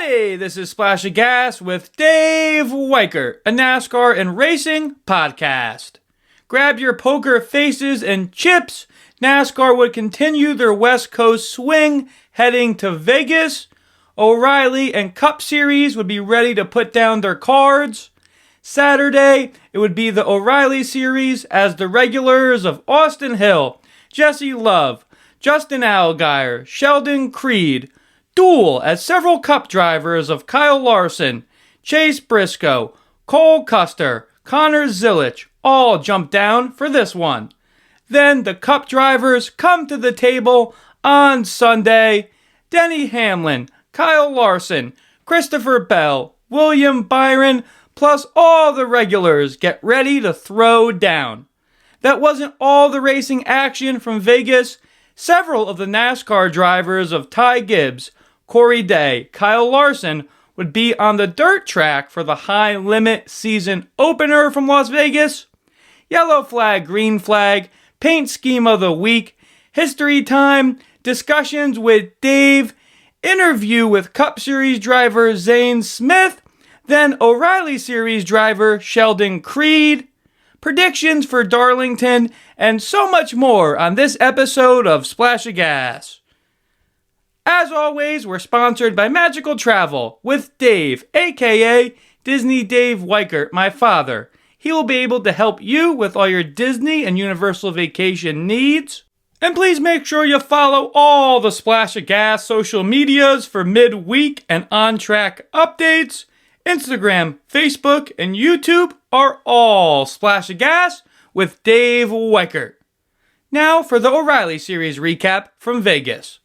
Howdy, this is Splash of Gas with Dave Weichert, a NASCAR and racing podcast. Grab your poker faces and chips. NASCAR would continue their West Coast swing heading to Vegas. O'Reilly and Cup Series would be ready to put down their cards. Saturday, it would be the O'Reilly Series as the regulars of Austin Hill, Jesse Love, Justin Allgaier, Sheldon Creed, duel as several Cup drivers of Kyle Larson, Chase Briscoe, Cole Custer, Connor Zilich all jump down for this one. Then the Cup drivers come to the table on Sunday. Denny Hamlin, Kyle Larson, Christopher Bell, William Byron, plus all the regulars get ready to throw down. That wasn't all the racing action from Vegas. Several of the NASCAR drivers of Ty Gibbs, Corey Day, Kyle Larson would be on the dirt track for the high limit season opener from Las Vegas. Yellow flag, green flag, paint scheme of the week, history time, discussions with Dave, interview with Cup Series driver Zane Smith, then O'Reilly Series driver Sheldon Creed, predictions for Darlington, and so much more on this episode of Splash of Gas. As always, we're sponsored by Magical Travel with Dave, aka Disney Dave Weichert, my father. He will be able to help you with all your Disney and Universal vacation needs. And please make sure you follow all the Splash of Gas social medias for midweek and on-track updates. Instagram, Facebook, and YouTube are all Splash of Gas with Dave Weichert. Now for the O'Reilly Series recap from Vegas.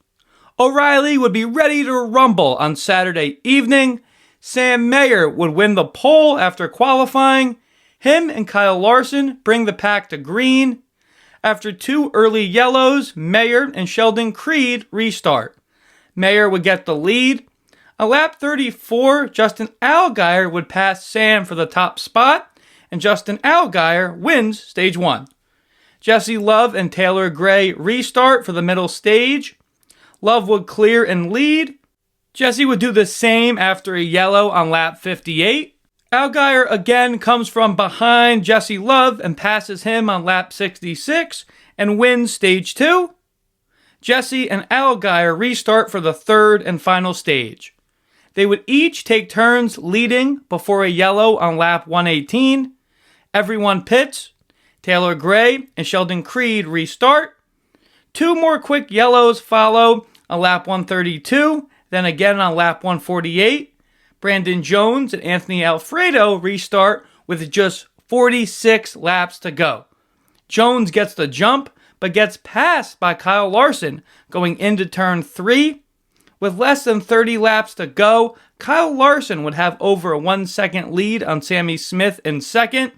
O'Reilly would be ready to rumble on Saturday evening. Sam Mayer would win the pole after qualifying. Him and Kyle Larson bring the pack to green. After two early yellows, Mayer and Sheldon Creed restart. Mayer would get the lead. A lap 34, Justin Allgaier would pass Sam for the top spot, and Justin Allgaier wins stage 1. Jesse Love and Taylor Gray restart for the middle stage. Love would clear and lead. Jesse would do the same after a yellow on lap 58. Allgaier again comes from behind Jesse Love and passes him on lap 66 and wins stage 2. Jesse and Allgaier restart for the third and final stage. They would each take turns leading before a yellow on lap 118. Everyone pits. Taylor Gray and Sheldon Creed restart. Two more quick yellows follow on lap 132, then again on lap 148. Brandon Jones and Anthony Alfredo restart with just 46 laps to go. Jones gets the jump, but gets passed by Kyle Larson going into turn 3. With less than 30 laps to go, Kyle Larson would have over a 1 second lead on Sammy Smith in second.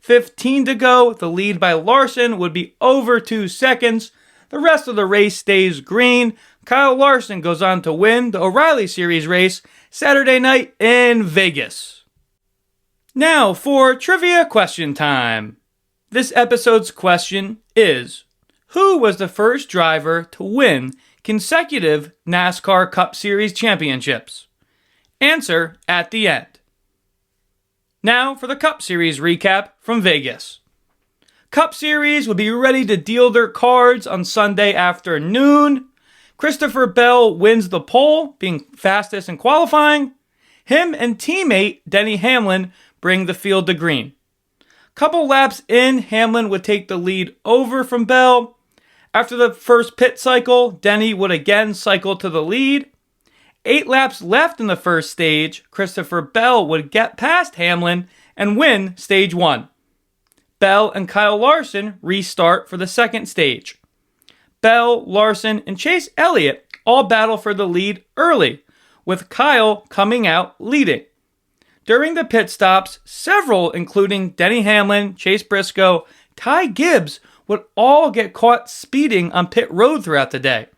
15 to go, the lead by Larson would be over 2 seconds. The rest of the race stays green. Kyle Larson goes on to win the O'Reilly Series race Saturday night in Vegas. Now for trivia question time. This episode's question is, who was the first driver to win consecutive NASCAR Cup Series championships? Answer at the end. Now for the Cup Series recap from Vegas. Cup Series will be ready to deal their cards on Sunday afternoon. Christopher Bell wins the pole, being fastest in qualifying. Him and teammate Denny Hamlin bring the field to green. Couple laps in, Hamlin would take the lead over from Bell. After the first pit cycle, Denny would again cycle to the lead. 8 laps left in the first stage, Christopher Bell would get past Hamlin and win stage 1. Bell and Kyle Larson restart for the second stage. Bell, Larson, and Chase Elliott all battle for the lead early, with Kyle coming out leading. During the pit stops, several, including Denny Hamlin, Chase Briscoe, Ty Gibbs, would all get caught speeding on pit road throughout the day.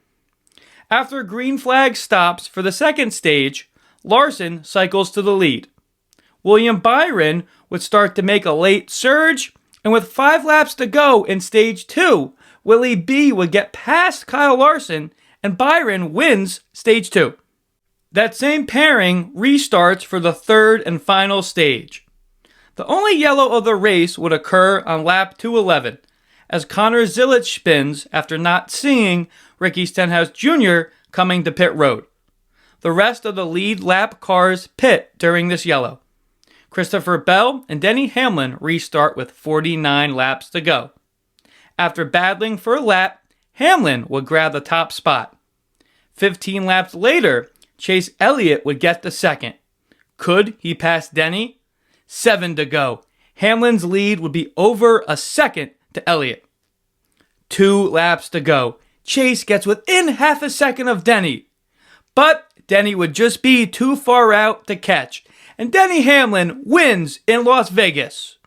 After green flag stops for the second stage, Larson cycles to the lead. William Byron would start to make a late surge, and with 5 laps to go in stage 2, Willie B would get past Kyle Larson, and Byron wins stage 2. That same pairing restarts for the third and final stage. The only yellow of the race would occur on lap 211, as Connor Zilic spins after not seeing Ricky Stenhouse Jr. coming to pit road. The rest of the lead lap cars pit during this yellow. Christopher Bell and Denny Hamlin restart with 49 laps to go. After battling for a lap, Hamlin would grab the top spot. 15 laps later, Chase Elliott would get the second. Could he pass Denny? 7 to go. Hamlin's lead would be over a second to Elliott. 2 laps to go. Chase gets within half a second of Denny. But Denny would just be too far out to catch, and Denny Hamlin wins in Las Vegas.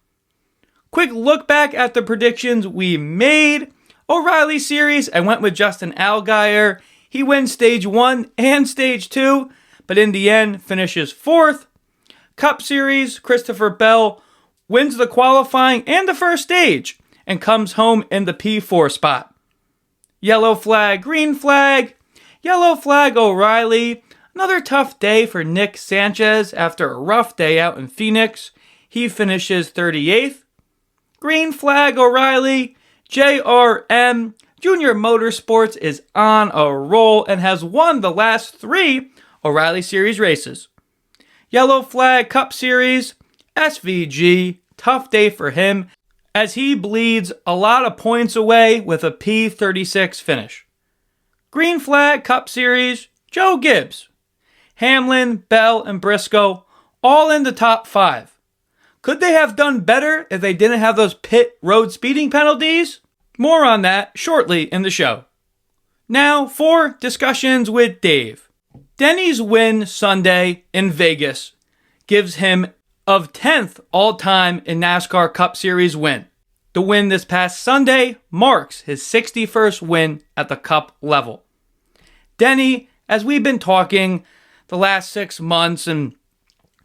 Quick look back at the predictions we made. O'Reilly Series, I went with Justin Allgaier. He wins stage 1 and stage 2, but in the end finishes 4th. Cup Series, Christopher Bell wins the qualifying and the first stage and comes home in the P4 spot. Yellow flag, green flag. Yellow flag O'Reilly. Another tough day for Nick Sanchez after a rough day out in Phoenix. He finishes 38th. Green flag O'Reilly. JRM Junior Motorsports is on a roll and has won the last 3 O'Reilly Series races. Yellow flag Cup Series. SVG. Tough day for him as he bleeds a lot of points away with a P36 finish. Green flag Cup Series. Joe Gibbs. Hamlin, Bell, and Briscoe all in the top 5. Could they have done better if they didn't have those pit road speeding penalties? More on that shortly in the show. Now for discussions with Dave. Denny's win Sunday in Vegas gives him of 10th all-time in NASCAR Cup Series win. The win this past Sunday marks his 61st win at the Cup level. Denny, as we've been talking the last 6 months and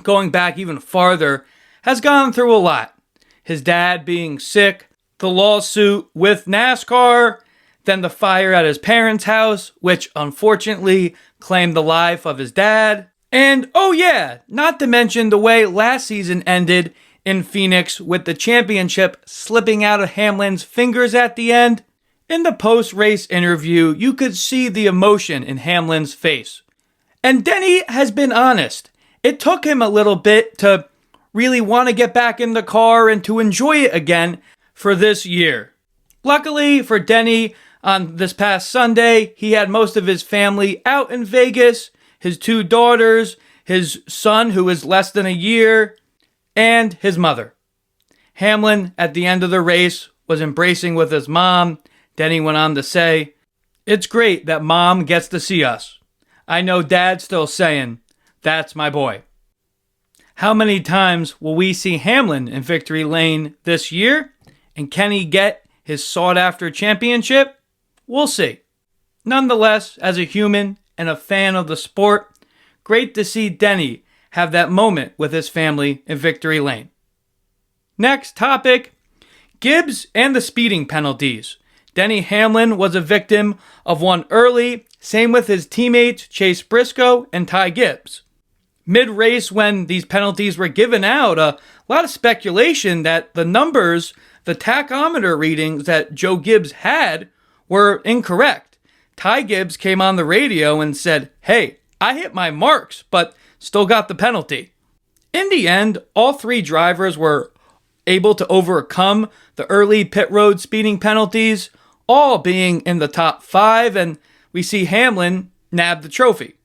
going back even farther, has gone through a lot. His dad being sick, the lawsuit with NASCAR, then the fire at his parents' house, which unfortunately claimed the life of his dad. And oh yeah, not to mention the way last season ended in Phoenix with the championship slipping out of Hamlin's fingers at the end. In the post-race interview, you could see the emotion in Hamlin's face. And Denny has been honest. It took him a little bit to really want to get back in the car and to enjoy it again for this year. Luckily for Denny, on this past Sunday, he had most of his family out in Vegas, his 2 daughters, his son who is less than a year, and his mother. Hamlin, at the end of the race, was embracing with his mom. Denny went on to say, "It's great that mom gets to see us. I know dad's still saying, that's my boy." How many times will we see Hamlin in victory lane this year? And can he get his sought-after championship? We'll see. Nonetheless, as a human and a fan of the sport, great to see Denny have that moment with his family in victory lane. Next topic, Gibbs and the speeding penalties. Denny Hamlin was a victim of one early, same with his teammates Chase Briscoe and Ty Gibbs. Mid-race, when these penalties were given out, a lot of speculation that the numbers, the tachometer readings that Joe Gibbs had were incorrect. Ty Gibbs came on the radio and said, "Hey, I hit my marks, but still got the penalty." In the end, all 3 drivers were able to overcome the early pit road speeding penalties, all being in the top 5, and we see Hamlin nab the trophy.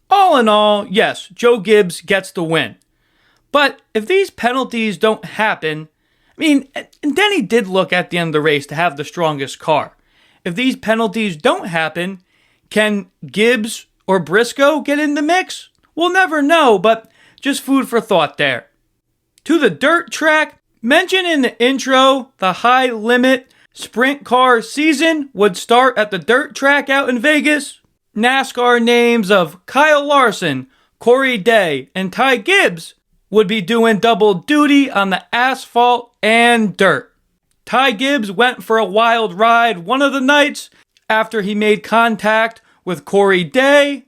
All in all, yes, Joe Gibbs gets the win. But if these penalties don't happen, and Denny did look at the end of the race to have the strongest car. If these penalties don't happen, can Gibbs or Briscoe get in the mix? We'll never know, but just food for thought there. To the dirt track, mentioned in the intro, the high limit sprint car season would start at the dirt track out in Vegas. NASCAR names of Kyle Larson, Corey Day, and Ty Gibbs would be doing double duty on the asphalt and dirt. Ty Gibbs went for a wild ride one of the nights after he made contact with Corey Day.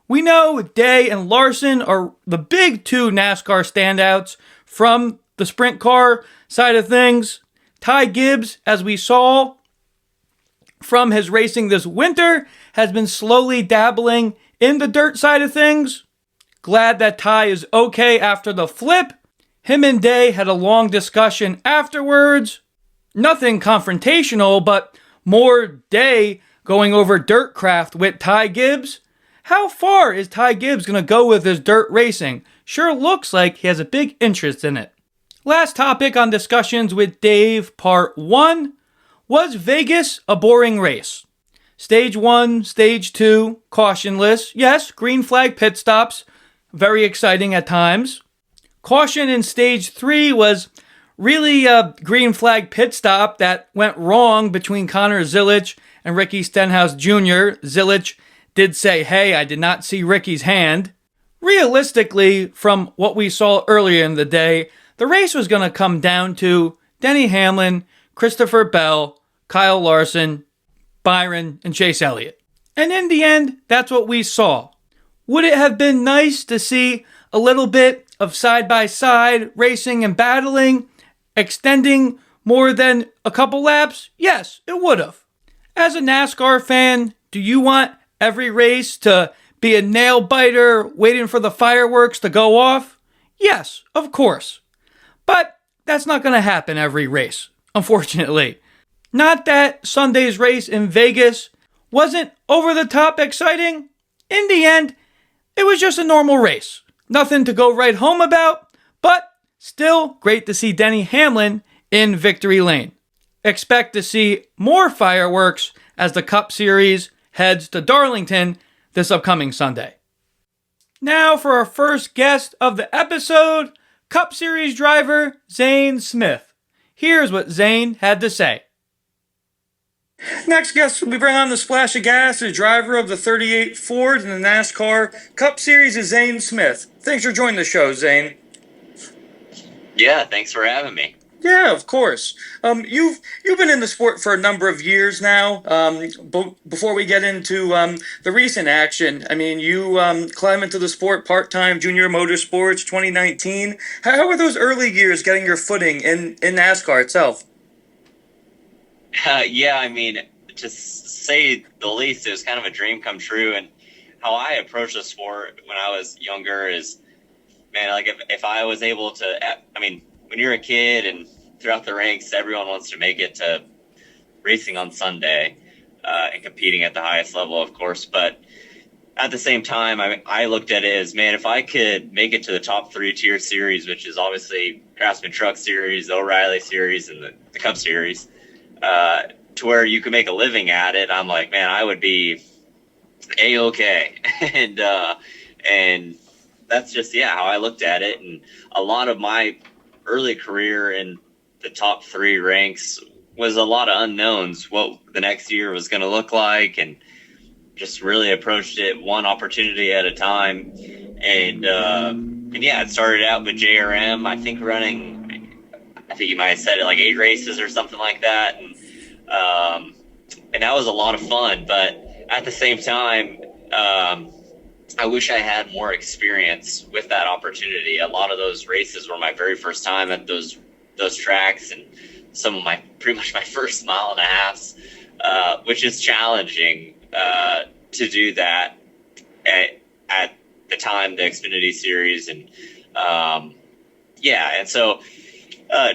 We know Day and Larson are the big two NASCAR standouts from the sprint car side of things. Ty Gibbs, as we saw from his racing this winter, has been slowly dabbling in the dirt side of things. Glad that Ty is okay after the flip. Him and Day had a long discussion afterwards. Nothing confrontational, but more Day going over dirt craft with Ty Gibbs. How far is Ty Gibbs going to go with his dirt racing? Sure looks like he has a big interest in it. Last topic on discussions with Dave, part 1. Was Vegas a boring race? Stage 1, Stage 2, cautionless. Yes, green flag pit stops. Very exciting at times. Caution in Stage 3 was really a green flag pit stop that went wrong between Connor Zilisch and Ricky Stenhouse Jr. Zilisch did say, hey, I did not see Ricky's hand. Realistically, from what we saw earlier in the day, the race was going to come down to Denny Hamlin, Christopher Bell, Kyle Larson, Byron, and Chase Elliott. And in the end, that's what we saw. Would it have been nice to see a little bit of side-by-side racing and battling, extending more than a couple laps? Yes, it would have. As a NASCAR fan, do you want every race to be a nail-biter waiting for the fireworks to go off? Yes, of course. But that's not going to happen every race, unfortunately. Not that Sunday's race in Vegas wasn't over-the-top exciting. In the end, it was just a normal race. Nothing to go right home about, but still great to see Denny Hamlin in victory lane. Expect to see more fireworks as the Cup Series heads to Darlington this upcoming Sunday. Now for our first guest of the episode, Cup Series driver Zane Smith. Here's what Zane had to say. Next guest we bring on the splash of gas, the driver of the 38 Ford in the NASCAR Cup Series is Zane Smith. Thanks for joining the show, Zane. Yeah, thanks for having me. Yeah, of course. You've been in the sport for a number of years now. Before we get into the recent action, I mean, you climbed into the sport part-time, Junior Motorsports 2019. How were those early years getting your footing in NASCAR itself? Yeah, I mean, to say the least, it was kind of a dream come true. And how I approached the sport when I was younger is, man, like if I was able to, I mean, when you're a kid and throughout the ranks, everyone wants to make it to racing on Sunday and competing at the highest level, of course. But at the same time, I looked at it as, man, if I could make it to the top 3-tier series, which is obviously Craftsman Truck Series, the O'Reilly Series, and the Cup Series, to where you can make a living at it, I'm like, man, I would be A-okay. and that's just, how I looked at it. And a lot of my early career in the top 3 ranks was a lot of unknowns, what the next year was going to look like, and just really approached it one opportunity at a time. And it started out with JRM, I think you might have said it like 8 races or something like that. And that was a lot of fun, but at the same time, I wish I had more experience with that opportunity. A lot of those races were my very first time at those tracks, and some of pretty much my first mile and a half, which is challenging to do that at the time, the Xfinity Series, and and so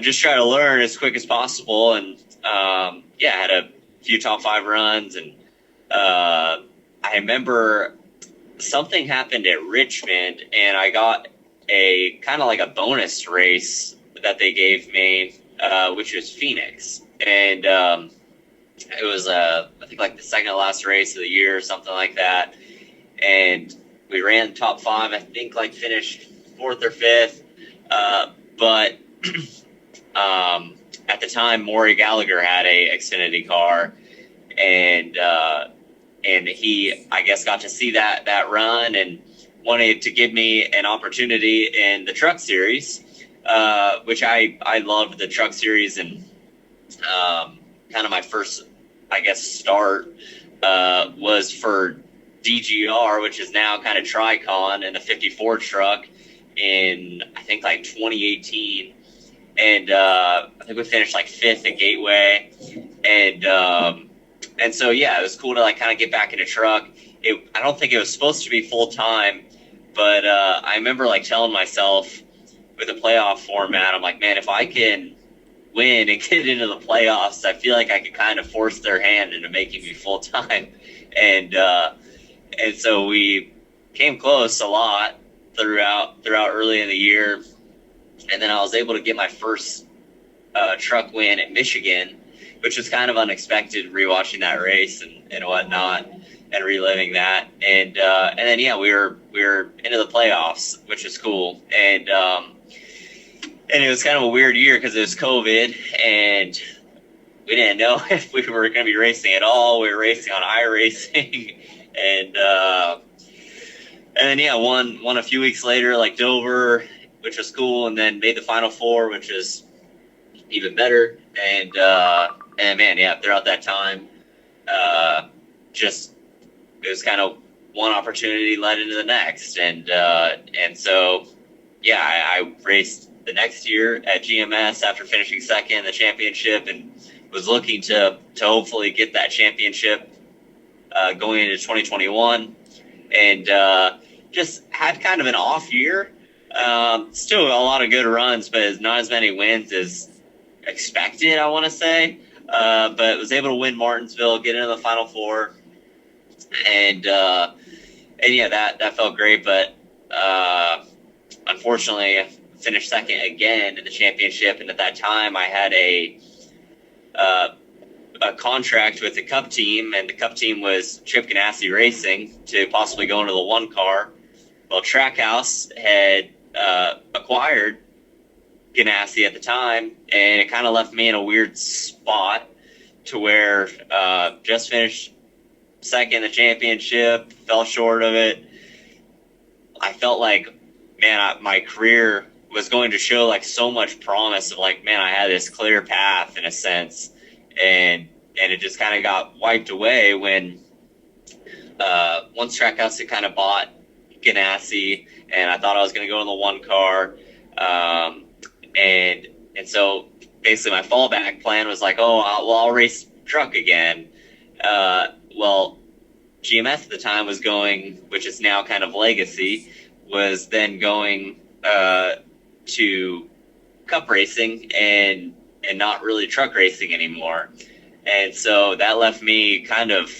just try to learn as quick as possible, and had a few top 5 runs, and I remember something happened at Richmond, and I got a kind of like a bonus race that they gave me, which was Phoenix. And it was, I think, like the second to last race of the year or something like that. And we ran top 5, I think, like finished 4th or 5th. But at the time, Maury Gallagher had a Xfinity car, and he, I guess, got to see that run and wanted to give me an opportunity in the Truck Series, which I loved the Truck Series, and kind of my first, I guess, start was for DGR, which is now kind of Tricon, and the 54 truck in, I think, like 2018. And I think we finished like 5th at Gateway. And so, yeah, it was cool to like kind of get back in a truck. I don't think it was supposed to be full time, but I remember like telling myself with the playoff format, I'm like, man, if I can win and get into the playoffs, I feel like I could kind of force their hand into making me full time. And so we came close a lot throughout early in the year. And then I was able to get my first truck win at Michigan, which was kind of unexpected, rewatching that race and whatnot and reliving that. And then, yeah, we were into the playoffs, which is cool. And it was kind of a weird year because it was COVID, and we didn't know if we were going to be racing at all. We were racing on iRacing. And then, yeah, won a few weeks later, like Dover, which was cool, and then made the Final Four, which is even better. And man, yeah, throughout that time, it was kind of one opportunity led into the next. And so, yeah, I raced the next year at GMS after finishing second in the championship, and was looking to hopefully get that championship going into 2021. And just had kind of an off year. Still a lot of good runs, but not as many wins as expected, I want to say. But was able to win Martinsville, get into the Final Four, and yeah, that felt great. But unfortunately, I finished second again in the championship, and at that time, I had a contract with the Cup team, and the Cup team was Chip Ganassi Racing to possibly go into the one car. Well, Trackhouse had acquired Ganassi at the time, and it kind of left me in a weird spot to where just finished second in the championship, fell short of it. I felt like, man, my career was going to show like so much promise of like, man, I had this clear path in a sense, and it just kind of got wiped away when once Trackhouse had kind of bought Ganassi, and I thought I was going to go in the one car, and so basically my fallback plan was like, I'll race truck again. Well, GMS at the time was going, which is now kind of legacy, was then going to Cup racing and not really truck racing anymore. And so that left me kind of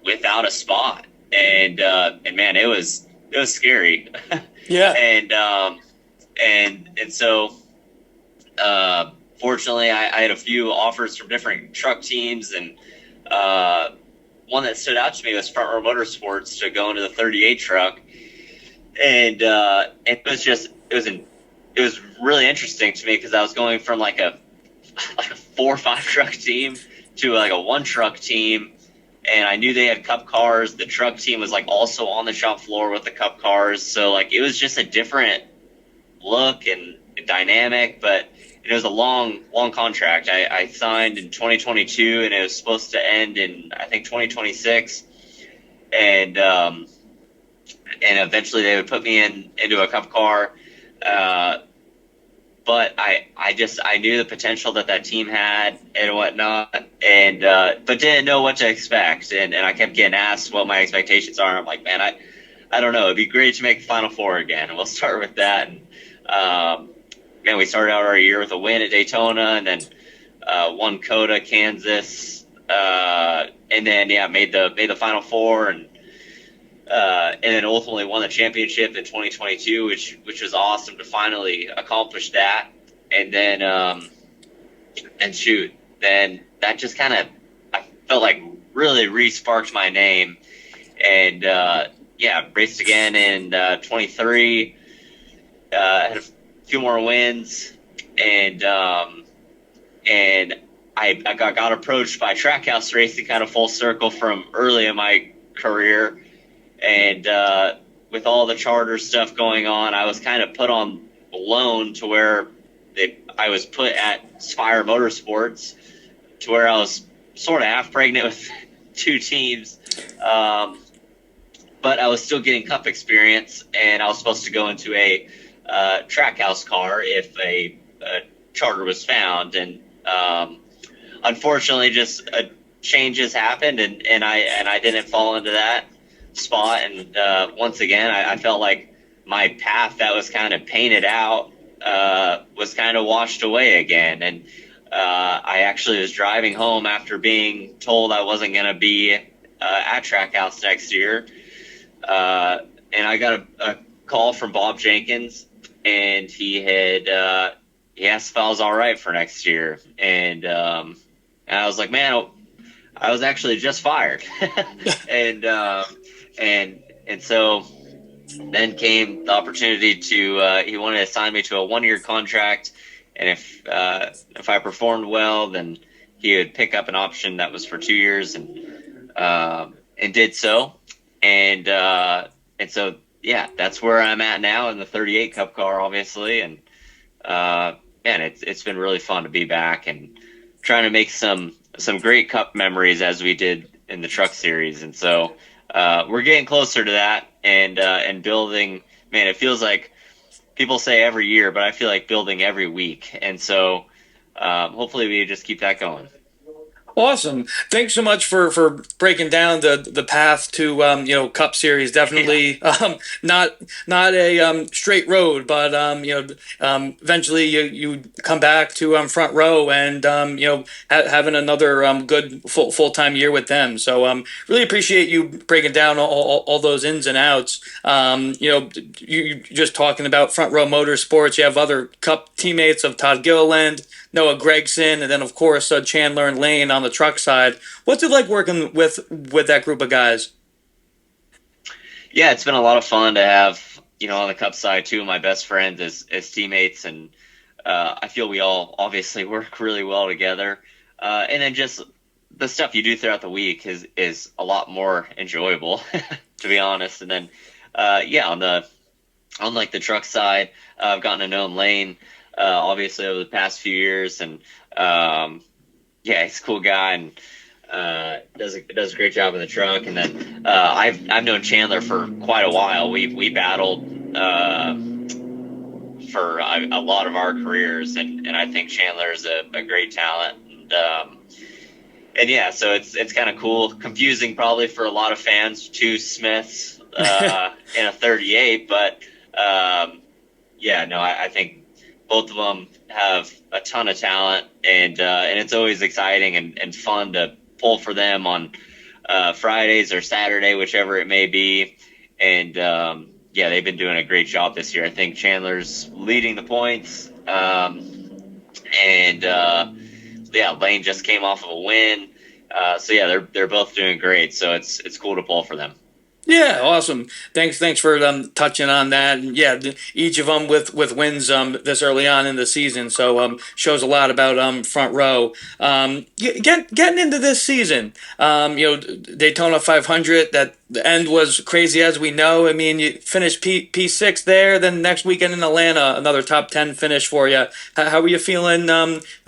without a spot. And man, it was scary. Yeah. And so fortunately I had a few offers from different truck teams, and one that stood out to me was Front Row Motorsports to go into the 38 truck. And it was really interesting to me because I was going from like a 4 or 5 truck team to like a 1 truck team, and I knew they had Cup cars. The truck team was like also on the shop floor with the Cup cars, so like it was just a different look and dynamic. But it was a long contract. I signed in 2022, and it was supposed to end in, I think, 2026, and eventually they would put me into a Cup car. But I knew the potential that team had and whatnot, and but didn't know what to expect. And I kept getting asked what my expectations are. I'm like, man, I don't know. It'd be great to make the Final Four again. And we'll start with that. And man, we started out our year with a win at Daytona, and then won Coda, Kansas, and then made the Final Four, and then ultimately won the championship in 2022, which was awesome to finally accomplish that. And then, then that just kind of, I felt like really re-sparked my name. And raced again in 23, had a few more wins, and I got approached by Trackhouse Racing kind of full circle from early in my career. And with all the charter stuff going on, I was kind of put on loan to where I was put at Spire Motorsports, to where I was sort of half pregnant with 2 teams. But but I was still getting Cup experience, and I was supposed to go into a Trackhouse car if a charter was found, and unfortunately, just changes happened, and I didn't fall into that spot, and once again, I felt like my path that was kind of painted out was kind of washed away again, and I actually was driving home after being told I wasn't going to be at Trackhouse next year, and I got a call from Bob Jenkins, and he asked if I was all right for next year, and I was like, man, I was actually just fired, and so then came the opportunity to he wanted to sign me to a 1-year contract, and if I performed well, then he would pick up an option that was for 2 years, and did so, and so yeah, that's where I'm at now in the 38 Cup car, obviously, and man, it's been really fun to be back and trying to make some great Cup memories as we did in the Truck Series, and so we're getting closer to that, and building. Man, it feels like people say every year, but I feel like building every week, and so hopefully we just keep that going. Awesome. Thanks so much for breaking down the path to Cup Series. Definitely not a straight road, but eventually you come back to front row and having another good full-time year with them. So really appreciate you breaking down all those ins and outs. You just talking about Front Row Motorsports. You have other Cup teammates of Todd Gilliland, Noah Gregson, and then of course Chandler and Lane on the truck side. What's it like working with that group of guys? Yeah, it's been a lot of fun to have, on the Cup side, two of my best friends as teammates, and I feel we all obviously work really well together. And then just the stuff you do throughout the week is a lot more enjoyable, to be honest. And then on like the truck side, I've gotten to know Lane obviously over the past few years, and he's a cool guy and does a great job in the truck. And then I've known Chandler for quite a while. We battled for a lot of our careers, and I think Chandler is a great talent. And yeah, so it's kind of cool, confusing probably for a lot of fans, two Smiths in a 38, but I think both of them have a ton of talent, and it's always exciting and fun to pull for them on Fridays or Saturday, whichever it may be. And they've been doing a great job this year. I think Chandler's leading the points, Lane just came off of a win. They're both doing great. So it's cool to pull for them. Yeah, awesome. Thanks for touching on that. And yeah, each of them with wins this early on in the season, so shows a lot about Front Row. Getting into this season, Daytona 500. That the end was crazy, as we know. I mean, you finished P6 there. Then next weekend in Atlanta, another top 10 finish for you. How are you feeling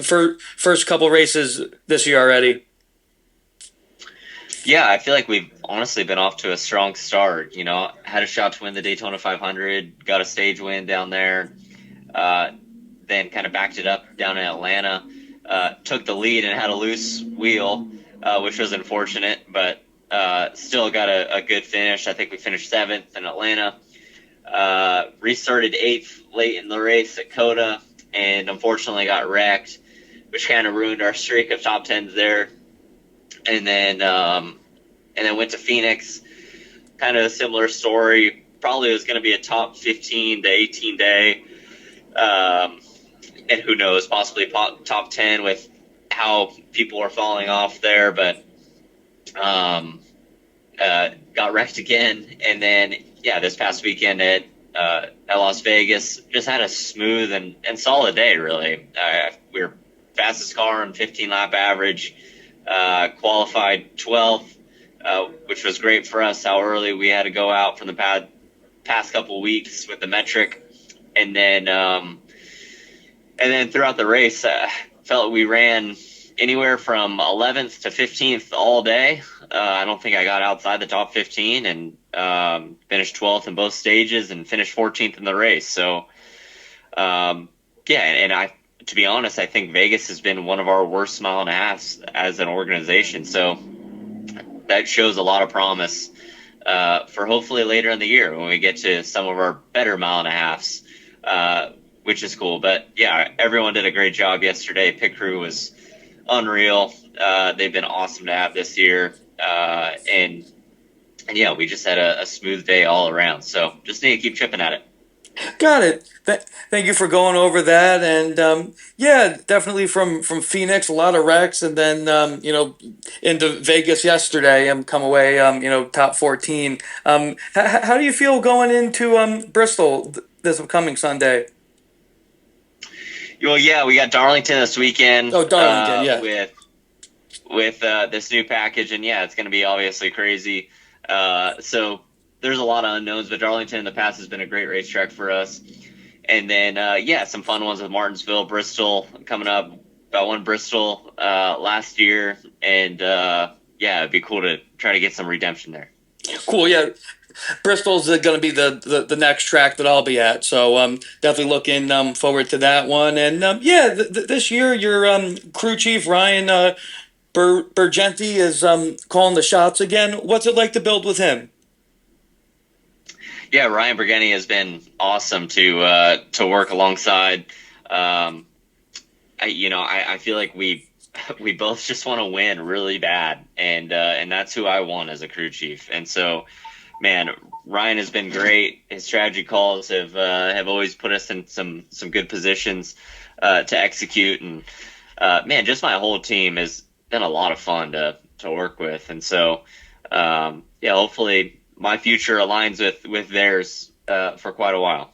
for first couple races this year already? Yeah, I feel like we've honestly been off to a strong start. Had a shot to win the Daytona 500, got a stage win down there, then kind of backed it up down in Atlanta, took the lead and had a loose wheel, which was unfortunate, but still got a good finish. I think we finished 7th in Atlanta, restarted 8th late in the race at Coda, and unfortunately got wrecked, which kind of ruined our streak of top 10s there. And then went to Phoenix, kind of a similar story. Probably was going to be a top 15 to 18 day, and who knows, possibly top 10 with how people are falling off there. But got wrecked again, and then this past weekend at Las Vegas, just had a smooth and solid day. Really, we were fastest car on 15 lap average. Qualified 12th, which was great for us, how early we had to go out from the past couple weeks with the metric. And then throughout the race, felt we ran anywhere from 11th to 15th all day. I don't think I got outside the top 15, and finished 12th in both stages and finished 14th in the race. So, and to be honest, I think Vegas has been one of our worst mile and a halves as an organization. So that shows a lot of promise for hopefully later in the year when we get to some of our better mile and a halves, which is cool. But yeah, everyone did a great job yesterday. Pit crew was unreal. They've been awesome to have this year. And yeah, we just had a smooth day all around. So just need to keep chipping at it. Got it. Thank you for going over that. And yeah, definitely from Phoenix, a lot of wrecks, and then into Vegas yesterday and come away top 14. How do you feel going into Bristol this upcoming Sunday? Well, yeah, we got Darlington this weekend. Oh, Darlington, yeah. With this new package, and yeah, it's going to be obviously crazy. So there's a lot of unknowns, but Darlington in the past has been a great racetrack for us. And then, some fun ones with Martinsville, Bristol coming up. I won Bristol last year, and it'd be cool to try to get some redemption there. Cool, yeah. Bristol's going to be the next track that I'll be at, so definitely looking forward to that one. And this year your crew chief Ryan Burgenti is calling the shots again. What's it like to build with him? Yeah, Ryan Burgenti has been awesome to work alongside. I feel like we both just want to win really bad, and that's who I want as a crew chief. And so, man, Ryan has been great. His strategy calls have always put us in some good positions to execute, and just my whole team has been a lot of fun to work with. And so, hopefully my future aligns with theirs for quite a while.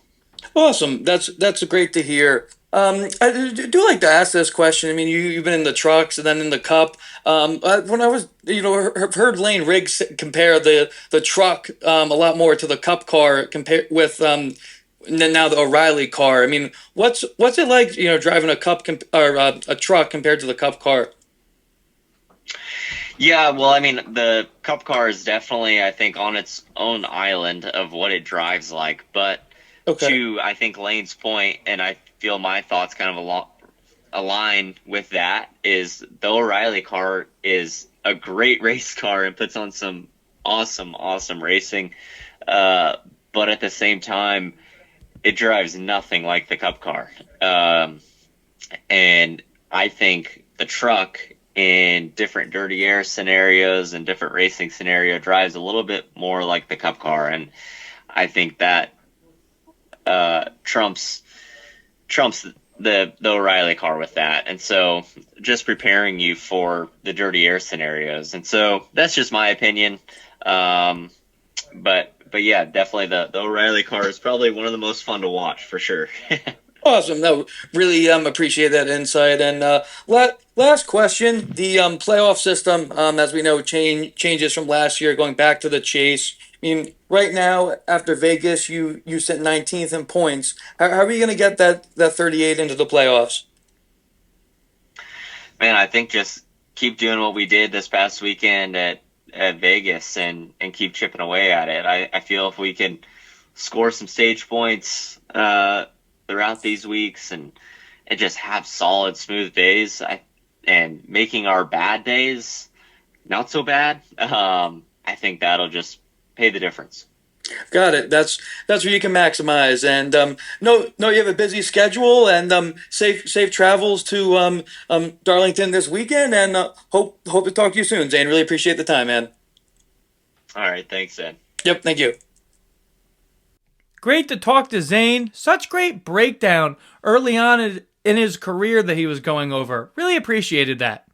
Awesome. That's great to hear. I do like to ask this question. I mean, you've been in the trucks and then in the Cup. When I was, heard Lane Riggs compare the truck a lot more to the Cup car compared with now the O'Reilly car. I mean, what's it like, driving a Cup or a truck compared to the Cup car? Yeah, well, I mean, the Cup car is definitely, I think, on its own island of what it drives like. But to, I think, Lane's point, and I feel my thoughts kind of align with that, is the O'Reilly car is a great race car and puts on some awesome racing. But at the same time, it drives nothing like the Cup car. And I think the truck in different dirty air scenarios and different racing scenario drives a little bit more like the Cup car, and I think that trumps the O'Reilly car with that. And so just preparing you for the dirty air scenarios. And so that's just my opinion. But yeah, definitely the O'Reilly car is probably one of the most fun to watch for sure. Awesome. No, really appreciate that insight. And last question, the playoff system, as we know, changes from last year, going back to the chase. I mean, right now, after Vegas, you sit 19th in points. How are you going to get that 38 into the playoffs? Man, I think just keep doing what we did this past weekend at Vegas and keep chipping away at it. I feel if we can score some stage points throughout these weeks and just have solid, smooth days, and making our bad days not so bad, I think that'll just pay the difference. Got it. That's where you can maximize. And no, you have a busy schedule, and safe travels to Darlington this weekend. And hope to talk to you soon, Zane. Really appreciate the time, man. All right, thanks, Ed. Yep, thank you. Great to talk to Zane. Such great breakdown early on in his career that he was going over. Really appreciated that.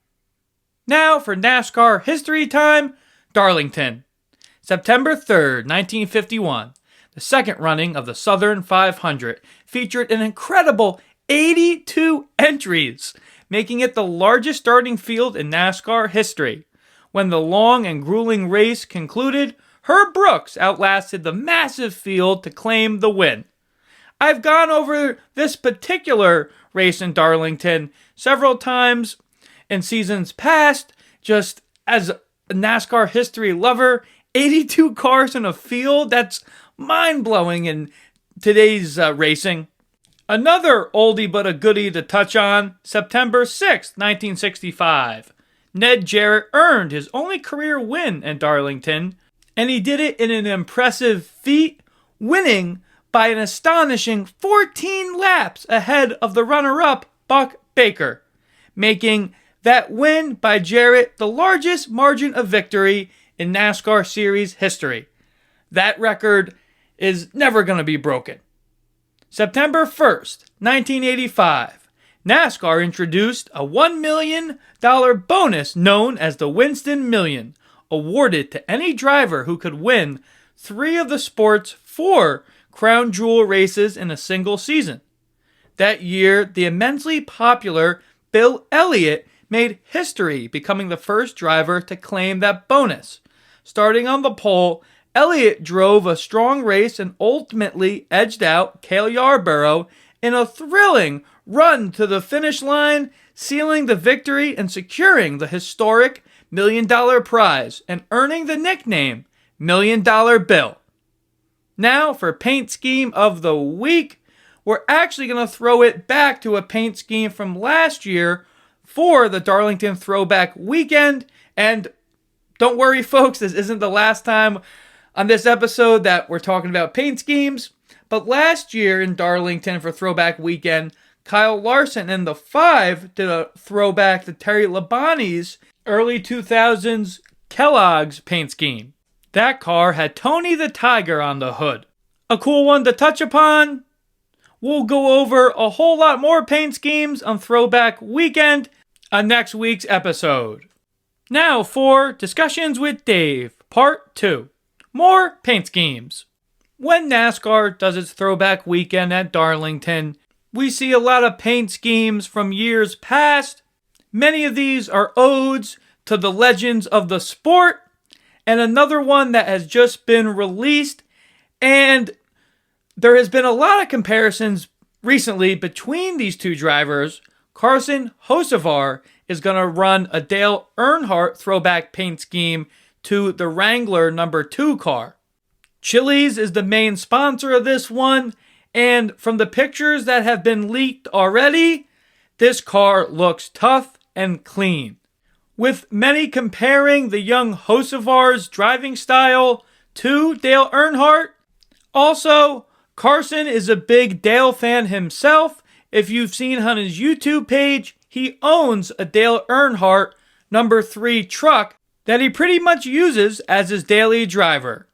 Now for NASCAR history time, Darlington. September 3rd, 1951, the second running of the Southern 500 featured an incredible 82 entries, making it the largest starting field in NASCAR history. When the long and grueling race concluded, Herb Brooks outlasted the massive field to claim the win. I've gone over this particular race in Darlington several times in seasons past. Just as a NASCAR history lover, 82 cars in a field, that's mind-blowing in today's racing. Another oldie but a goodie to touch on, September 6th, 1965. Ned Jarrett earned his only career win in Darlington, and he did it in an impressive feat, winning by an astonishing 14 laps ahead of the runner-up Buck Baker, making that win by Jarrett the largest margin of victory in NASCAR Series history. That record is never going to be broken. September 1st, 1985, NASCAR introduced a $1 million bonus known as the Winston Million, awarded to any driver who could win 3 of the sport's 4 crown jewel races in a single season. That year, the immensely popular Bill Elliott made history, becoming the first driver to claim that bonus. Starting on the pole, Elliott drove a strong race and ultimately edged out Cale Yarborough in a thrilling run to the finish line, sealing the victory and securing the historic $1 million prize and earning the nickname $1 Million Bill. Now for paint scheme of the week, we're actually going to throw it back to a paint scheme from last year for the Darlington Throwback Weekend. And don't worry, folks, this isn't the last time on this episode that we're talking about paint schemes. But last year in Darlington for Throwback Weekend, Kyle Larson and the 5 did a throwback to Terry Labonte's early 2000s Kellogg's paint scheme. That car had Tony the Tiger on the hood. A cool one to touch upon. We'll go over a whole lot more paint schemes on Throwback Weekend on next week's episode. Now for Discussions with Dave, Part 2. More paint schemes. When NASCAR does its Throwback Weekend at Darlington, we see a lot of paint schemes from years past. Many of these are odes to the legends of the sport, and another one that has just been released. And there has been a lot of comparisons recently between these two drivers. Carson Hocevar is going to run a Dale Earnhardt throwback paint scheme to the Wrangler number 2 car. Chili's is the main sponsor of this one, and from the pictures that have been leaked already, this car looks tough and clean, with many comparing the young Hocevar's driving style to Dale Earnhardt. Also, Carson is a big Dale fan himself. If you've seen on his YouTube page, he owns a Dale Earnhardt number 3 truck that he pretty much uses as his daily driver.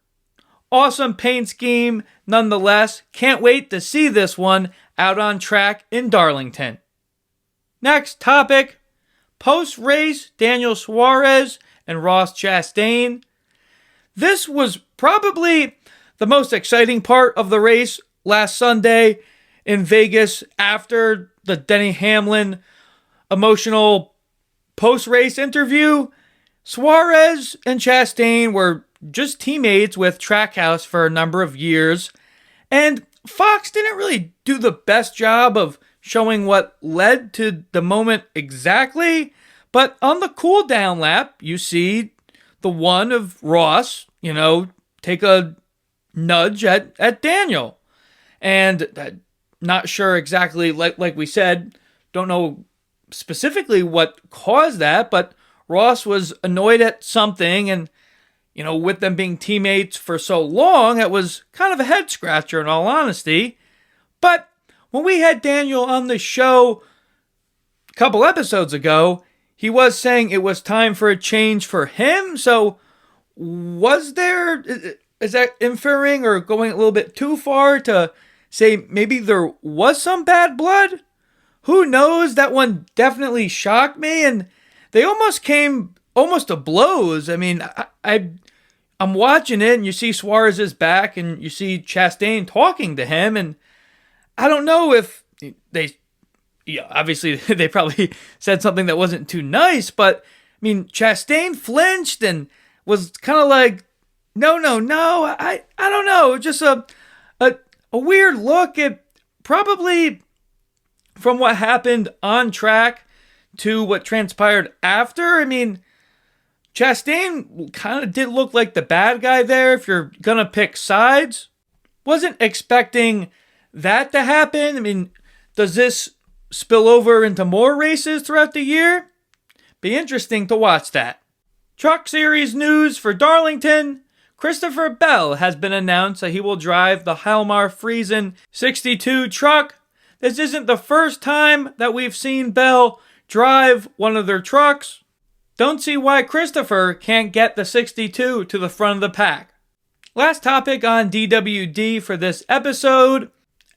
Awesome paint scheme nonetheless. Can't wait to see this one out on track in Darlington. Next topic, post-race Daniel Suarez and Ross Chastain. This was probably the most exciting part of the race last Sunday in Vegas after the Denny Hamlin emotional post-race interview. Suarez and Chastain were just teammates with Trackhouse for a number of years, and Fox didn't really do the best job of showing what led to the moment exactly, but on the cool down lap, you see the one of Ross, take a nudge at Daniel. And not sure exactly, like we said, don't know specifically what caused that, but Ross was annoyed at something, and with them being teammates for so long, it was kind of a head scratcher in all honesty. But when we had Daniel on the show a couple episodes ago, he was saying it was time for a change for him. So is that inferring or going a little bit too far to say maybe there was some bad blood? Who knows? That one definitely shocked me, and they almost came to blows. I mean, I'm watching it, and you see Suarez's back, and you see Chastain talking to him, and I don't know if obviously they probably said something that wasn't too nice, but I mean, Chastain flinched and was kind of like, no, I don't know, just a weird look. It probably, from what happened on track, to what transpired after. I mean, Chastain kind of did look like the bad guy there if you're going to pick sides. Wasn't expecting that to happen. I mean, does this spill over into more races throughout the year? Be interesting to watch that. Truck Series news for Darlington. Christopher Bell has been announced that he will drive the Halmar Friesen 62 truck. This isn't the first time that we've seen Bell drive one of their trucks. Don't see why Christopher can't get the 62 to the front of the pack. Last topic on DWD for this episode.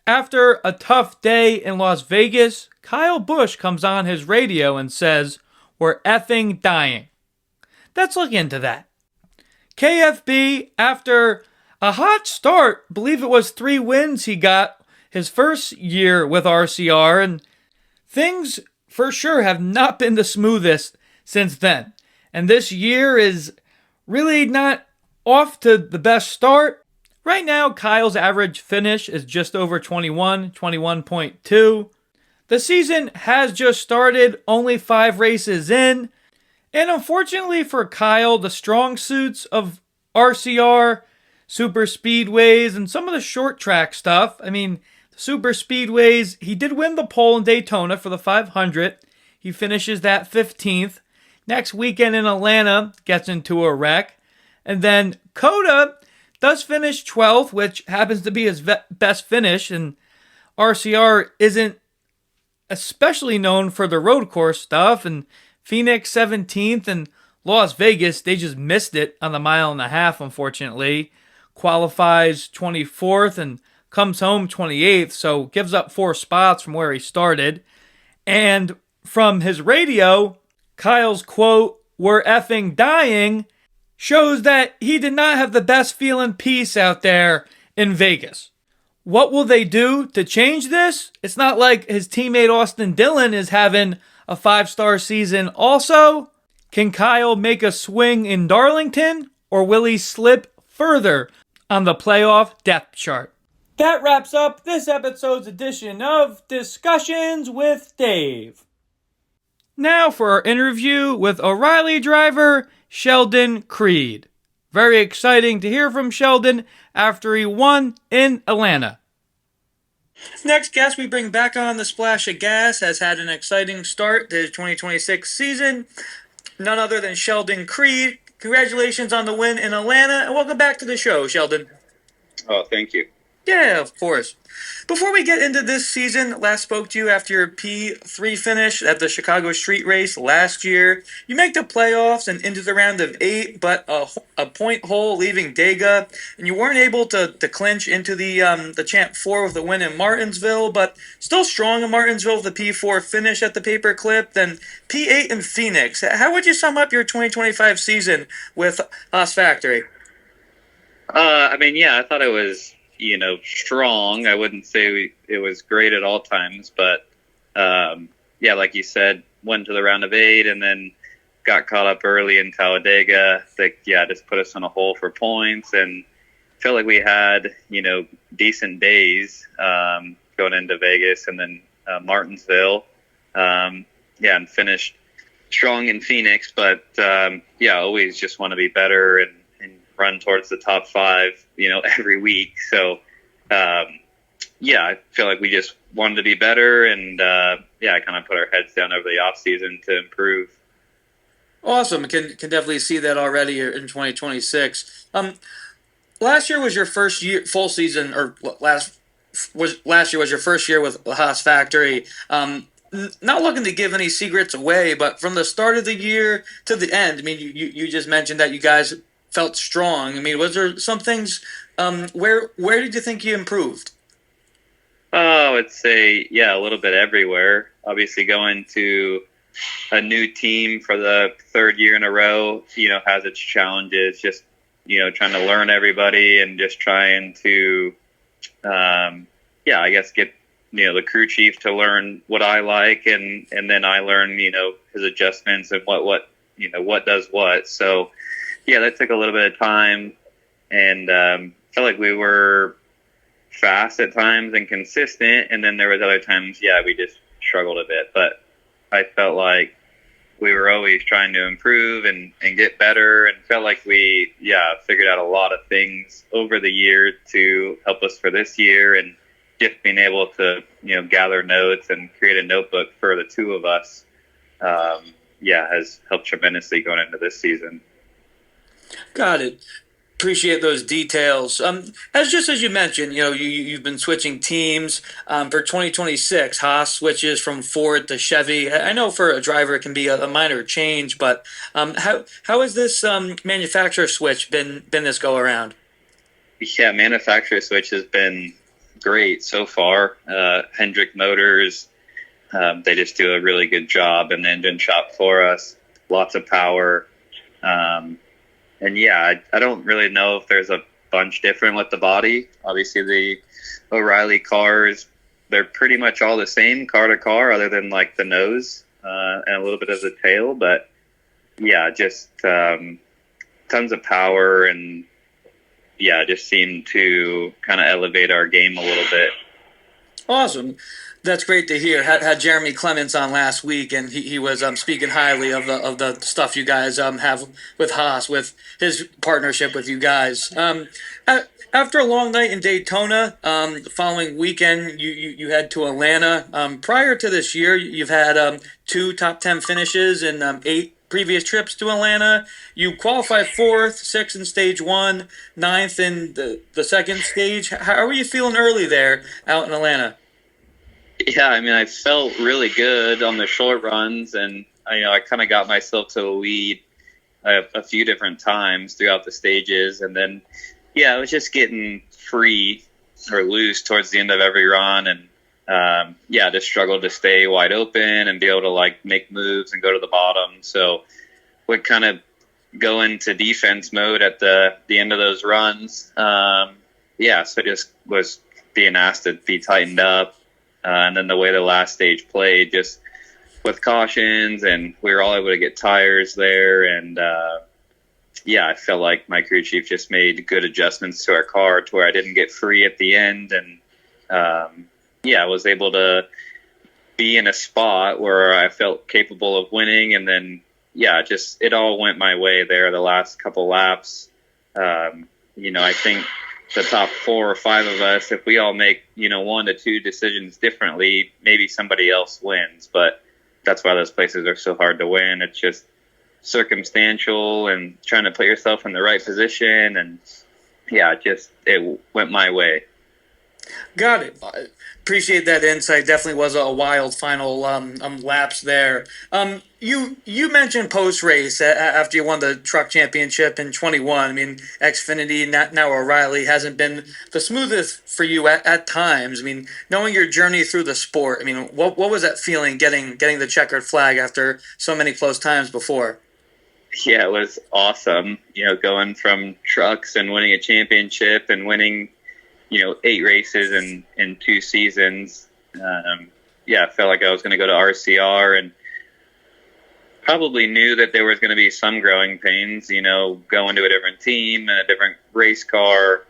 After a tough day in Las Vegas, Kyle Busch comes on his radio and says, "We're effing dying." Let's look into that. KFB, after a hot start, believe it was 3 wins he got his first year with RCR, and things for sure have not been the smoothest since then. And this year is really not off to the best start. Right now, Kyle's average finish is just over 21.2. The season has just started, only 5 races in. And unfortunately for Kyle, the strong suits of RCR, super speedways, and some of the short track stuff. I mean, the super speedways, he did win the pole in Daytona for the 500. He finishes that 15th. Next weekend in Atlanta, gets into a wreck. And then Coda does finish 12th, which happens to be his best finish. And RCR isn't especially known for the road course stuff. And Phoenix 17th and Las Vegas, they just missed it on the 1.5 miles, unfortunately. Qualifies 24th and comes home 28th, so gives up 4 spots from where he started. And from his radio, Kyle's quote, "We're effing dying," shows that he did not have the best feeling peace out there in Vegas. What will they do to change this? It's not like his teammate Austin Dillon is having a 5-star season also. Can Kyle make a swing in Darlington, or will he slip further on the playoff depth chart? That wraps up this episode's edition of Discussions with Dave. Now for our interview with O'Reilly driver Sheldon Creed. Very exciting to hear from Sheldon after he won in Atlanta. Next guest we bring back on the Splash of Gas has had an exciting start to his 2026 season. None other than Sheldon Creed. Congratulations on the win in Atlanta, and welcome back to the show, Sheldon. Oh, thank you. Yeah, of course. Before we get into this season, last spoke to you after your P3 finish at the Chicago Street Race last year. You make the playoffs and into the round of 8, but a point hole leaving Dega, and you weren't able to clinch into the Champ 4 with the win in Martinsville, but still strong in Martinsville with the P4 finish at the paperclip, then P8 in Phoenix. How would you sum up your 2025 season with Haas Factory? I thought it was, strong. I wouldn't say it was great at all times, but like you said, went to the round of 8 and then got caught up early in Talladega. Just put us in a hole for points, and felt like we had, decent days going into Vegas and then Martinsville. And finished strong in Phoenix, but always just want to be better and run towards the top 5, every week. So, I feel like we just wanted to be better, and kind of put our heads down over the off season to improve. Awesome. Can definitely see that already in 2026. Last year was your first year, full season, or last year was your first year with Haas Factory. Not looking to give any secrets away, but from the start of the year to the end, you just mentioned that you guys felt strong. Was there some things, where did you think you improved? I would say, a little bit everywhere. Obviously going to a new team for the 3rd year in a row, has its challenges, just, trying to learn everybody and just trying to, get, the crew chief to learn what I like, and then I learn, his adjustments and what does what. So, that took a little bit of time, and felt like we were fast at times and consistent, and then there was other times, we just struggled a bit. But I felt like we were always trying to improve and get better, and felt like we, figured out a lot of things over the year to help us for this year. And just being able to, gather notes and create a notebook for the two of us, has helped tremendously going into this season. Got it. Appreciate those details. As you mentioned, you've been switching teams for 2026. Haas switches from Ford to Chevy. I know for a driver it can be a minor change, but how has this manufacturer switch been this go around? Yeah, manufacturer switch has been great so far. Hendrick Motors, they just do a really good job in the engine shop for us. Lots of power. And I don't really know if there's a bunch different with the body. Obviously, the O'Reilly cars, they're pretty much all the same car to car, other than like the nose and a little bit of the tail. But just tons of power, and just seemed to kind of elevate our game a little bit. Awesome. That's great to hear. Had Jeremy Clements on last week, and he was speaking highly of the stuff you guys have with Haas, with his partnership with you guys. After a long night in Daytona, the following weekend you head to Atlanta. Prior to this year, you've had 2 top 10 finishes in 8 previous trips to Atlanta. You qualified 4th, 6th in stage 1, 9th in the second stage. How are you feeling early there out in Atlanta? Yeah, I mean, I felt really good on the short runs, and I kind of got myself to the lead a few different times throughout the stages, and then I was just getting free or loose towards the end of every run, and just struggled to stay wide open and be able to like make moves and go to the bottom. So would kind of go into defense mode at the end of those runs. So just was being asked to be tightened up. And then the way the last stage played, just with cautions, and we were all able to get tires there. And I felt like my crew chief just made good adjustments to our car to where I didn't get free at the end. And I was able to be in a spot where I felt capable of winning. And then, just it all went my way there the last couple laps. I think the top 4 or 5 of us, if we all make, 1 to 2 decisions differently, maybe somebody else wins. But that's why those places are so hard to win. It's just circumstantial and trying to put yourself in the right position. And it went my way. Got it. Appreciate that insight. Definitely was a wild final laps there. You mentioned post race after you won the truck championship in 21. I mean, Xfinity, now O'Reilly, hasn't been the smoothest for you at times. I mean, knowing your journey through the sport, I mean, what was that feeling getting the checkered flag after so many close times before? Yeah, it was awesome. Going from trucks and winning a championship and winning 8 races in 2 seasons. I felt like I was going to go to RCR, and probably knew that there was going to be some growing pains, going to a different team and a different race car.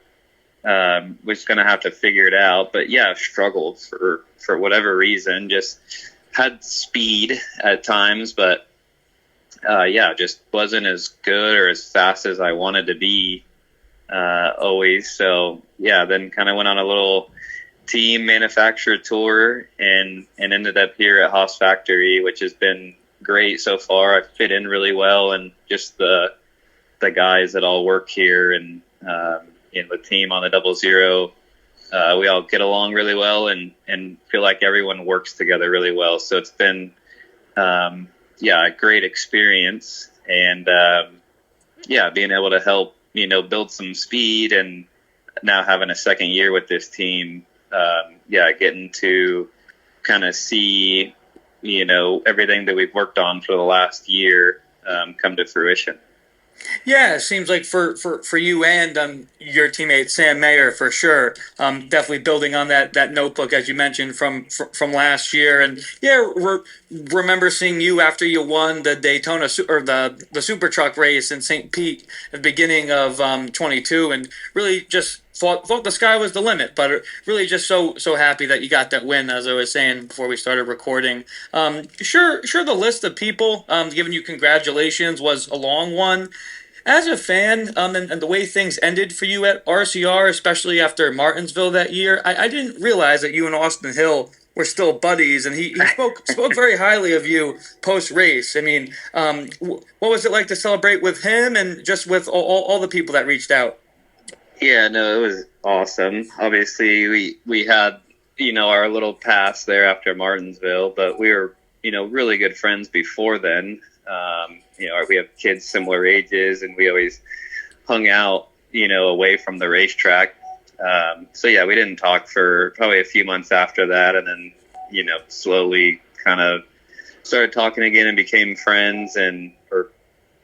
Was going to have to figure it out. But struggled for whatever reason. Just had speed at times, but just wasn't as good or as fast as I wanted to be. Always. So then kind of went on a little team manufacturer tour and ended up here at Haas Factory, which has been great so far. I fit in really well, and just the guys that all work here and the team on the 00, we all get along really well and feel like everyone works together really well. So it's been a great experience, and being able to help build some speed, and now having a second year with this team, getting to kind of see, everything that we've worked on for the last year come to fruition. Yeah, it seems like for you and your teammate Sam Mayer, for sure, definitely building on that notebook, as you mentioned, from last year. And remember seeing you after you won the Daytona or the Super Truck race in St. Pete at the beginning of 22, and really just thought the sky was the limit, but really just so happy that you got that win, as I was saying before we started recording. Sure, the list of people giving you congratulations was a long one. As a fan, and the way things ended for you at RCR, especially after Martinsville that year, I didn't realize that you and Austin Hill were still buddies, and he spoke very highly of you post race. I mean, what was it like to celebrate with him and just with all the people that reached out? Yeah, no, it was awesome. Obviously, we had our little pass there after Martinsville, but we were really good friends before then. We have kids similar ages, and we always hung out, away from the racetrack. So yeah, we didn't talk for probably a few months after that, and then, slowly kind of started talking again and became friends, or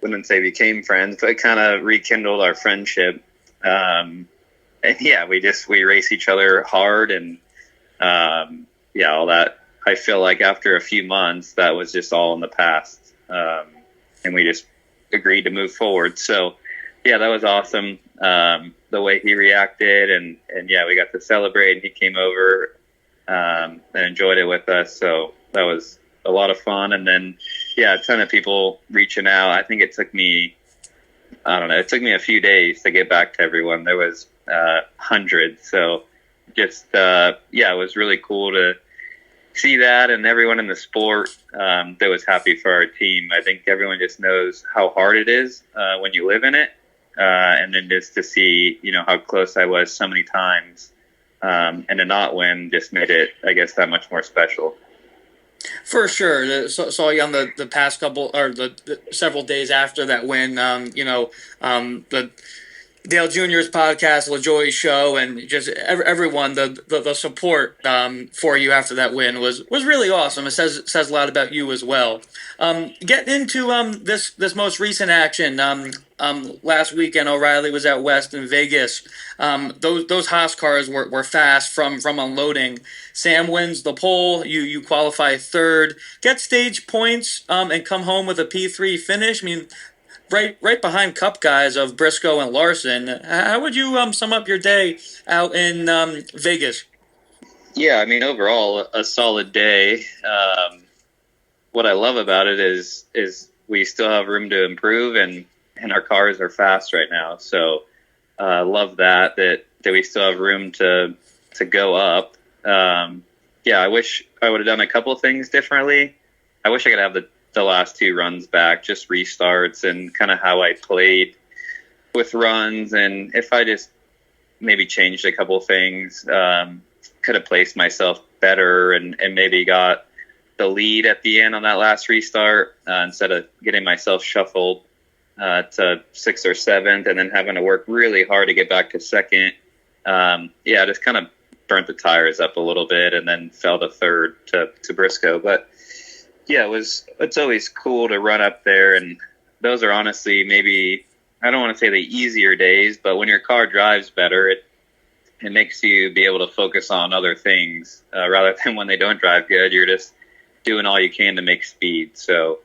wouldn't say became friends, but kind of rekindled our friendship. And yeah, we race each other hard, and all that. I feel like after a few months, that was just all in the past. And we just agreed to move forward. So, yeah, that was awesome. The way he reacted, and yeah, we got to celebrate, and he came over and enjoyed it with us. So that was a lot of fun. And then, yeah, a ton of people reaching out. I think it took me a few days to get back to everyone. There was hundreds. So just, it was really cool to see that, and everyone in the sport that was happy for our team. I think everyone just knows how hard it is when you live in it, and then just to see how close I was so many times, and to not win just made it, I guess, that much more special. For sure. Saw you on the past couple, or the several days after that win. The Dale Jr.'s podcast, LaJoy's show, and just everyone, the support for you after that win was really awesome. It says a lot about you as well. Getting into this most recent action, last weekend O'Reilly was out west in Vegas. Those Haas cars were fast from unloading. Sam wins the pole. You qualify third, get stage points, and come home with a P3 finish. I mean, right behind Cup guys of Briscoe and Larson. How would you sum up your day out in Vegas? Yeah, I mean, overall, a solid day. What I love about it is we still have room to improve, and our cars are fast right now. So love that we still have room to go up. I wish I would have done a couple things differently. I wish I could have the last two runs back, just restarts, and kind of how I played with runs. And if I just maybe changed a couple things, could have placed myself better and maybe got the lead at the end on that last restart, instead of getting myself shuffled to 6th or 7th and then having to work really hard to get back to second. Just kind of burnt the tires up a little bit and then fell to third to Briscoe. But yeah, it's always cool to run up there, and those are honestly, maybe, I don't want to say the easier days, but when your car drives better, it makes you be able to focus on other things, rather than when they don't drive good, you're just doing all you can to make speed. So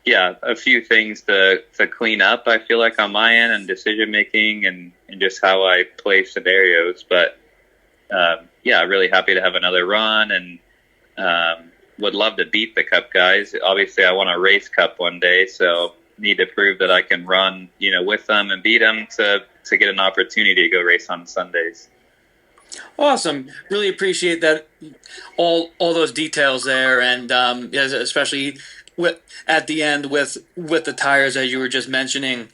yeah, a few things to clean up, I feel like, on my end, and decision making and just how I play scenarios. But really happy to have another run, and would love to beat the Cup guys. Obviously, I want to race Cup one day, so need to prove that I can run, with them and beat them to get an opportunity to go race on Sundays. Awesome. Really appreciate that, all those details there, and especially at the end with the tires, as you were just mentioning.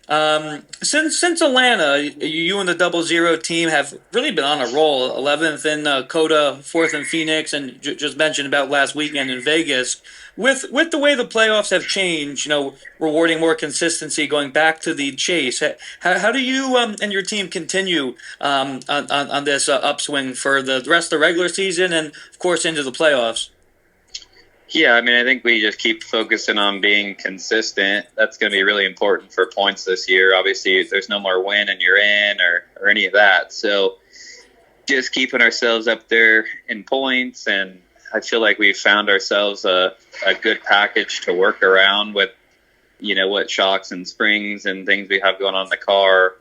Since Atlanta, you and the 00 team have really been on a roll. 11th in Coda, 4th in Phoenix, and just mentioned about last weekend in Vegas. With the way the playoffs have changed, rewarding more consistency, going back to the chase. How do you and your team continue on this upswing for the rest of the regular season and, of course, into the playoffs? Yeah, I mean, I think we just keep focusing on being consistent. That's going to be really important for points this year. Obviously, there's no more win and you're in or any of that. So just keeping ourselves up there in points, and I feel like we've found ourselves a good package to work around with, what shocks and springs and things we have going on in the car.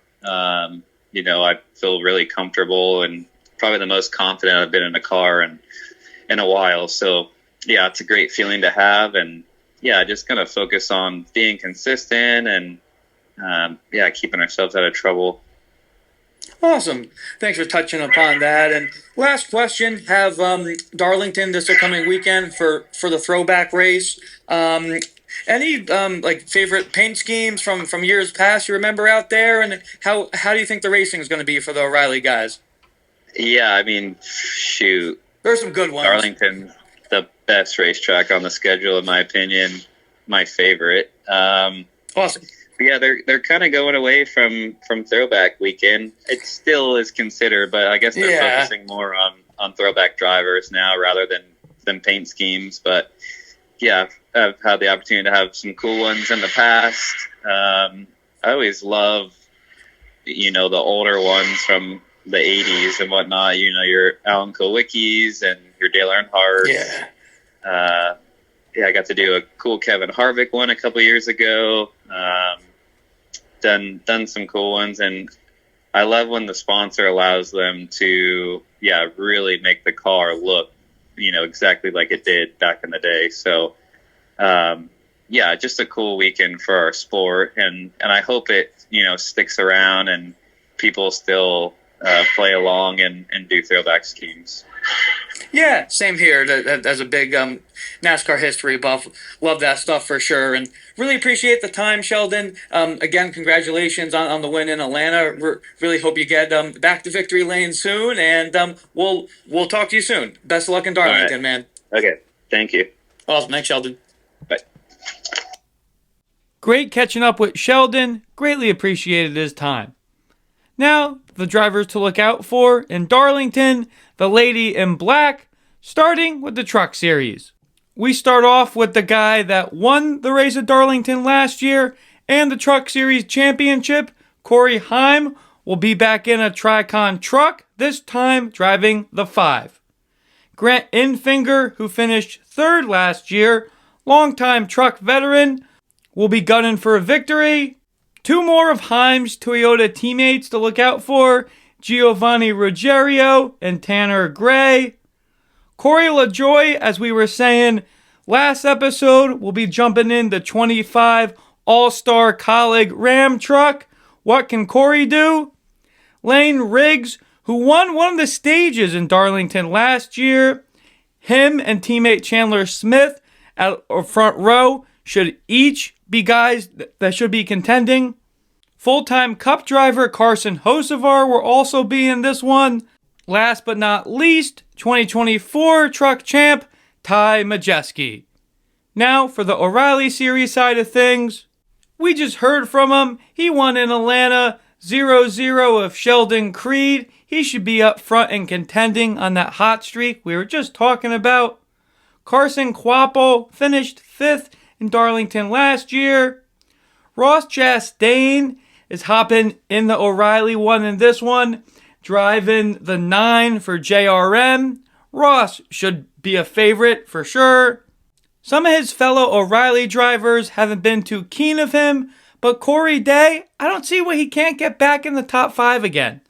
I feel really comfortable and probably the most confident I've been in a car in a while. So yeah, it's a great feeling to have. And yeah, just going to focus on being consistent and, keeping ourselves out of trouble. Awesome. Thanks for touching upon that. And last question, have Darlington this upcoming weekend for the throwback race. Any favorite paint schemes from years past you remember out there, and how do you think the racing is going to be for the O'Reilly guys? Yeah, I mean, shoot. There's some good ones. Darlington's the best racetrack on the schedule, in my opinion. My favorite. Awesome. Yeah, they're kind of going away from throwback weekend. It still is considered, but I guess they're focusing more on throwback drivers now rather than paint schemes. But yeah, I've had the opportunity to have some cool ones in the past. I always love, the older ones from the 80s and whatnot. Your Alan Kulwicki's and your Dale Earnhardt. Yeah. I got to do a cool Kevin Harvick one a couple years ago. Done some cool ones, and I love when the sponsor allows them to really make the car look exactly like it did back in the day. So just a cool weekend for our sport, and I hope it sticks around and people still play along and do throwback schemes. Yeah, same here. As a big NASCAR history buff, love that stuff for sure, and really appreciate the time, Sheldon. Again, congratulations on the win in Atlanta. Really hope you get back to victory lane soon, and we'll talk to you soon. Best of luck in Darlington, right, man. Okay, thank you. Awesome, thanks, Sheldon. Bye. Great catching up with Sheldon. Greatly appreciated his time. Now, the drivers to look out for in Darlington, the lady in black, starting with the Truck Series. We start off with the guy that won the race at Darlington last year and the Truck Series championship. Corey Heim will be back in a Tricon truck, this time driving the 5. Grant Infinger, who finished 3rd last year, longtime truck veteran, will be gunning for a victory. 2 more of Heim's Toyota teammates to look out for, Giovanni Ruggiero and Tanner Gray. Corey LaJoie, as we were saying last episode, will be jumping in the 25 All-Star Colleague Ram truck. What can Corey do? Lane Riggs, who won one of the stages in Darlington last year, him and teammate Chandler Smith at a front row should each be guys that should be contending. Full-time Cup driver Carson Hocevar will also be in this one. Last but not least, 2024 truck champ Ty Majeski. Now for the O'Reilly Series side of things. We just heard from him. He won in Atlanta 0-0 of Sheldon Creed. He should be up front and contending on that hot streak we were just talking about. Carson Quappo finished 5th in Darlington last year. Ross Chastain is hopping in the O'Reilly one in this one, driving the 9 for JRM. Ross should be a favorite for sure. Some of his fellow O'Reilly drivers haven't been too keen of him, but Corey Day, I don't see why he can't get back in the top 5 again.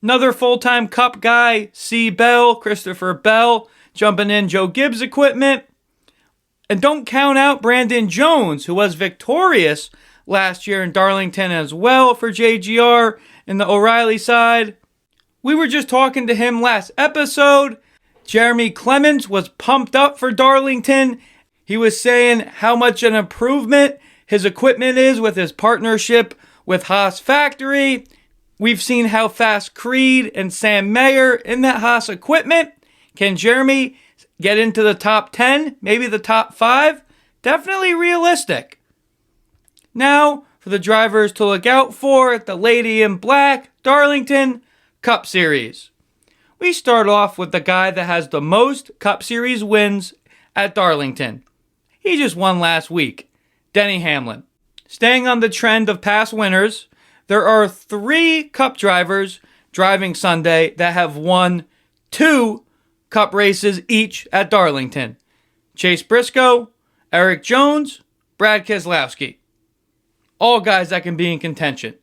Another full-time Cup guy, C. Bell, Christopher Bell, jumping in Joe Gibbs equipment. And don't count out Brandon Jones, who was victorious last year in Darlington as well for JGR in the O'Reilly side. We were just talking to him last episode. Jeremy Clements was pumped up for Darlington. He was saying how much an improvement his equipment is with his partnership with Haas Factory. We've seen how fast Creed and Sam Mayer in that Haas equipment. Can Jeremy get into the top 10, maybe the top 5? Definitely realistic. Now, for the drivers to look out for at the Lady in Black Darlington Cup Series. We start off with the guy that has the most Cup Series wins at Darlington. He just won last week, Denny Hamlin. Staying on the trend of past winners, there are 3 Cup drivers driving Sunday that have won 2 Cup races each at Darlington. Chase Briscoe, Eric Jones, Brad Keselowski. All guys that can be in contention.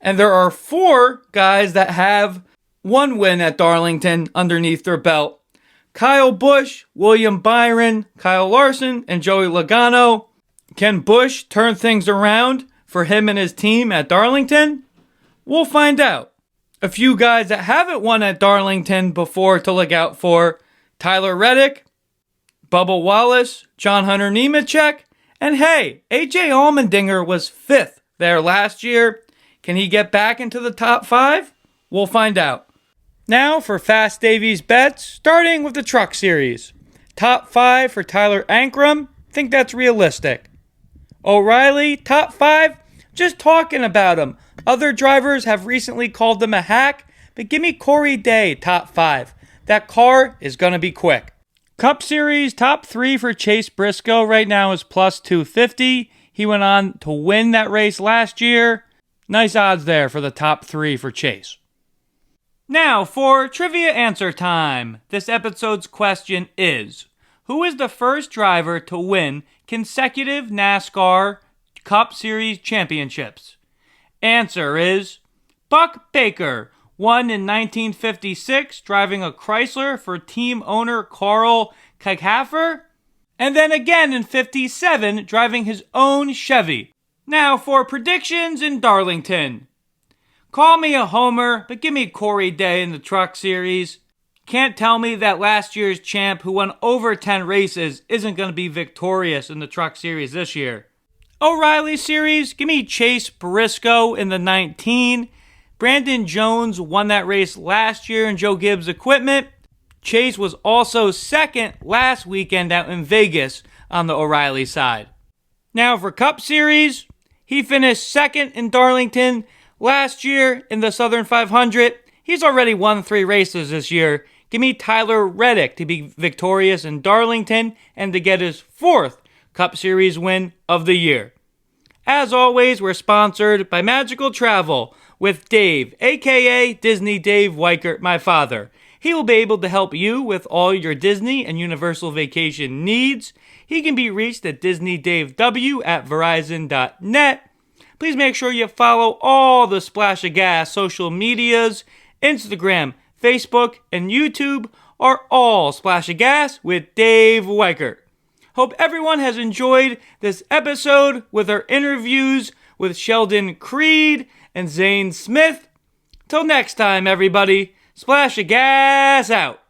And there are 4 guys that have 1 win at Darlington underneath their belt. Kyle Busch, William Byron, Kyle Larson, and Joey Logano. Can Busch turn things around for him and his team at Darlington? We'll find out. A few guys that haven't won at Darlington before to look out for: Tyler Reddick, Bubba Wallace, John Hunter Nemechek, and hey, AJ Allmendinger was 5th there last year. Can he get back into the top 5? We'll find out. Now for Fast Davies bets, starting with the Truck Series. Top 5 for Tyler Ankrum. Think that's realistic. O'Reilly, top 5. Just talking about him. Other drivers have recently called him a hack, but give me Corey Day, top 5. That car is going to be quick. Cup Series, top 3 for Chase Briscoe right now is plus 250. He went on to win that race last year. Nice odds there for the top 3 for Chase. Now for trivia answer time. This episode's question is: who is the first driver to win consecutive NASCAR Cup Series championships? Answer is Buck Baker. Won in 1956, driving a Chrysler for team owner Carl Kaghafer. And then again in 57, driving his own Chevy. Now for predictions in Darlington. Call me a homer, but give me Corey Day in the Truck Series. Can't tell me that last year's champ who won over 10 races isn't going to be victorious in the Truck Series this year. O'Reilly Series, give me Chase Briscoe in the 19. Brandon Jones won that race last year in Joe Gibbs equipment. Chase was also second last weekend out in Vegas on the O'Reilly side. Now for Cup Series, he finished second in Darlington last year in the Southern 500. He's already won 3 races this year. Give me Tyler Reddick to be victorious in Darlington and to get his 4th Cup Series win of the year. As always, we're sponsored by Magical Travel with Dave, aka Disney Dave Weichert, my father. He will be able to help you with all your Disney and Universal vacation needs. He can be reached at DisneyDaveW@Verizon.net. Please make sure you follow all the Splash of Gas social medias. Instagram, Facebook, and YouTube are all Splash of Gas with Dave Weichert. Hope everyone has enjoyed this episode with our interviews with Sheldon Creed and Zane Smith. Till next time, everybody, Splash of Gas out.